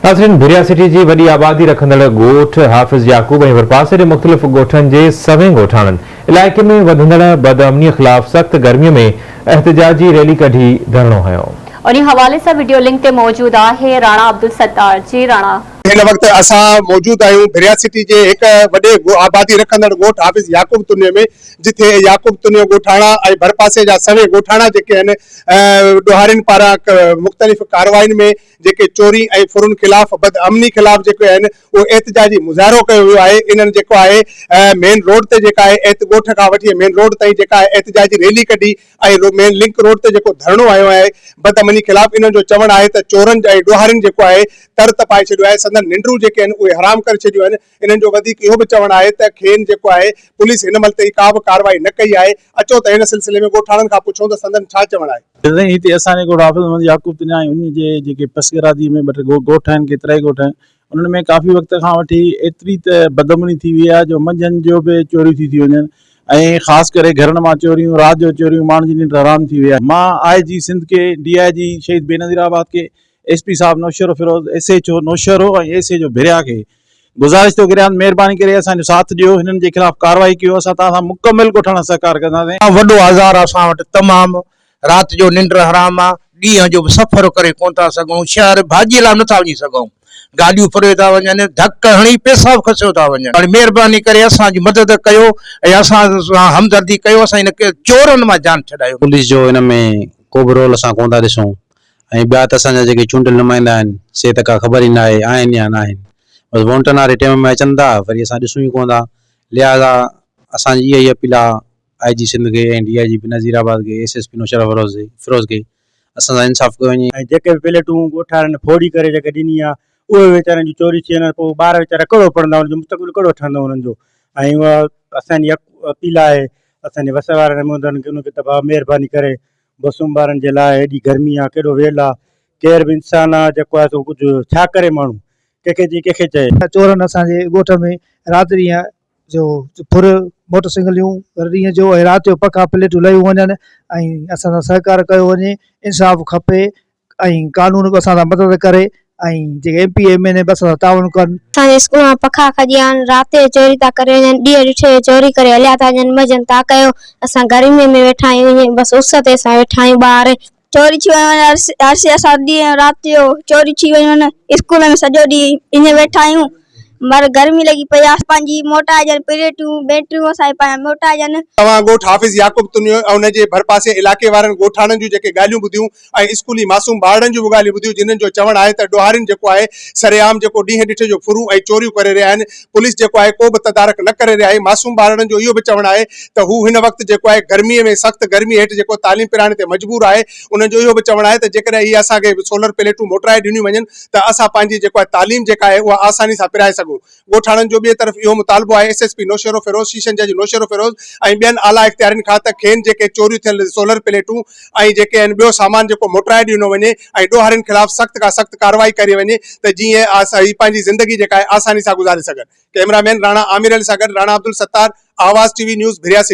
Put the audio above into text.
नाज़रीन, भिरिया सिटी जी वॾी आबादी रखंदड़ ॻोठ हाफ़िज़ याकूब ऐं वरपासे जे मुख़्तलिफ़ ॻोठनि जे सवें ॻोठाणनि इलाइक़े में वधंदड़ बदअमनीअ ख़िलाफ़ सख़्त गर्मीअ में एहतिजाजी रैली कढी धरणो हयो। उन हवाले से वीडियो लिंक ते मौजूद है राणा अब्दुल सत्तार जी। राणा इन वक्त असा मौजूद आयूं भिरिया सिटी के एक वडे आबादी रखंदड़ ॻोठ हाफ़िज़ याकूब तुनिया में, जिथे याकूब तुनिया ॻोठाणा ऐं भरपासे जा सवे ॻोठाणा जेके आहिनि ॾोहारियुनि पारां मुख़्तलिफ़ कार्रवाइयुनि में जेके चोरी ऐं फुरुन ख़िलाफ़ बदअमनी ख़िलाफ़ जेके आहिनि उहो एहतिजाजी मुज़ाहिरो कयो वियो आहे। इन्हनि जेको आहे मेन रोड ते जेका आहे ॻोठ खां वठी मेन रोड ताईं जेका आहे एहतिजाजी रैली कढी ऐं मेन लिंक रोड ते जेको धरणो आयो आहे बदअमनी ख़िलाफ़। इन्हनि जो चवणु आहे त चोरनि ऐं ॾोहारियुनि जेको आहे तर तपाए छॾियो आहे, संदन निंड्रू जेके आहिनि उहे हराम करे छॾियूं आहिनि। इन्हनि जो वधीक इहो बि चवणु आहे त खेनि जेको आहे पुलिस हिन महिल ताईं का बि कार्रवाई न कई आहे। अचो त हिन सिलसिले में ॻोठाणनि खां पुछूं त संदन छा चवणु आहे। हिते असांजे ॻोठ हाफ़िज़ याकूब तुनिया उन जे जेके पसगिरादी में ॿ टे ॻोठ आहिनि, केतिरा ई ॻोठ आहिनि, उन्हनि में काफ़ी वक़्त खां वठी एतिरी त बदअमनी थी वई आहे जो मंझंदि जो बि चोरियूं थी वञनि ऐं ख़ासि करे घरनि मां चोरियूं, राति जो चोरियूं, माण्हुनि जी निंड हराम थी वई आहे। मां IG सिंध के DIG शहीद बेनज़ीराबाद के SP साहब नौशर फिरोज़ SHO नौशर हो ऐं SHO भिरिया के गुज़ारिश थो करियां महिरबानी करे असांजो साथ ॾियो, हिननि जे ख़िलाफ़ कार्रवाई कयो। असां तव्हां सां मुकमिल ॻोठाणा सहकार कंदासीं। वॾो आज़ार असां वटि तमामु, राति जो निंड हराम आहे, ॾींहं जो बि सफ़र करे कोन था सघूं, शहर भाॼीअ लाइ नथा वञी सघूं, गाॾियूं फुरे था वञनि, धक हणी पेशाब खसियो था वञनि। हाणे महिरबानी करे असांजी मदद कयो ऐं असां हमदर्दी कयो, असां हिन चोरनि मां जान छॾायो। पुलिस जो हिन में को बि रोल असां कोन था ॾिसूं ऐं ॿिया त असांजा जेके चूंडियल नुमाइंदा आहिनि से त का ख़बर ई न आहे आहिनि या न आहिनि। बसि वोटनि वारे टाइम में अचनि था, वरी असां ॾिसूं ई कोन था। लिहाज़ा असांजी इहा ई अपील आहे IG सिंध के ऐं DIG नज़ीराबाद के SSP नौशर फिरोज़ के असां सां इंसाफ़ कयो वञे। ऐं जेके बि प्लेटूं ॻोठाणनि फोड़ी करे जेके ॾिनी आहे उहे वीचारनि जी चोरी थी वञनि, पोइ ॿार वीचारा कहिड़ो पढ़ंदा, हुनजो मुस्तक़बिल कहिड़ो ठहंदो हुननि जो। ऐं उहा असांजी अपील आहे असांजे वस वारनि मुंदनि खे उनखे त महिरबानी करे बसुम ॿारनि जे लाइ हेॾी गर्मी आहे, केॾो वेल आहे, केर बि इंसानु आहे जेको आहे सो कुझु छा करे माण्हू कंहिंखे चए। चोरनि असांजे ॻोठ में राति ॾींहं जो फुर मोटरसाइकिलियूं ॾींहं जो ऐं राति जो पका प्लेटूं लयूं वञनि ऐं असां सां सहकार कयो वञे। इंसाफ़ खपे ऐं कानून बि असां सां मदद करे ऐं जेके MP MLA बि असां सां ताउन कनि। असांजे स्कूल मां पखा खॼिया आहिनि, राति जो चोरी था करे वञनि, ॾींहं ॾिठे चोरी करे हलिया था वञनि, मजनि था कयो। असां गर्मीअ में वेठा आहियूं, बसि उस ते असां वेठा आहियूं। ॿार चोरी थी वञनि, असां ॾींहं राति जो चोरी थी वञनि, स्कूल में सॼो ॾींहुं ईअं वेठा आहियूं। मर गर्मी लगी पई आहे, पंहिंजी मोटाइजनि प्लेटूं बैटरियूं असांजे पंहिंजा मोटाइजनि। तव्हां ॻोठ हाफ़िज़ याकूब तुनियो ऐं उन जे भरपासे इलाइक़े वारनि ॻोठाणनि जूं जेके ॻाल्हियूं ॿुधियूं ऐं स्कूली मासूम ॿारनि जूं बि ॻाल्हियूं ॿुधियूं, जिन्हनि जो चवणु आहे त ॾोहारियुनि जेको आहे सरेआम जेको ॾींहं ॾिठे जो फुरूं ऐं चोरियूं करे रहिया आहिनि। पुलिस जेको आहे को बि तदारक न करे रहिया आहे। मासूम ॿारनि जो इहो बि चवणु आहे त हू हिन वक़्तु जेको आहे गर्मीअ में सख़्तु गर्मी हेठि जेको तालीम पिराइण ते मजबूर आहे। उन्हनि जो इहो बि चवणु आहे त जेकॾहिं इहे असांखे सोलर प्लेटूं मोटाए ॾिनियूं वञनि त असां पंहिंजी जेको आहे तालीम जेका आहे उहा आसानी सां पिराए सघूं। ॻोठाणनि जो ॿिए तरफ़ इहो मुतालबो आहे SSP नौशर फिरोज़, शीशन जज नौशर फिरोज़ ऐं ॿियनि आला इख्तियारनि खां त खेनि जेके चोरियूं थियल सोलर प्लेटूं ऐं जेके आहिनि ॿियो सामान जेको मोटाए ॾिनो वञे ऐं ॾोहारियुनि ख़िलाफ़ सख़्त खां सख़्त कार्रवाई करी वञे त जीअं हीअ पंहिंजी ज़िंदगी जेका आहे आसानी सां गुज़ारे सघनि। कैमरामैन राणा आमिर अली सां गॾु राणा अब्दुल सत्तार, आवाज़ TV न्यूज़ भिरिया सिटी।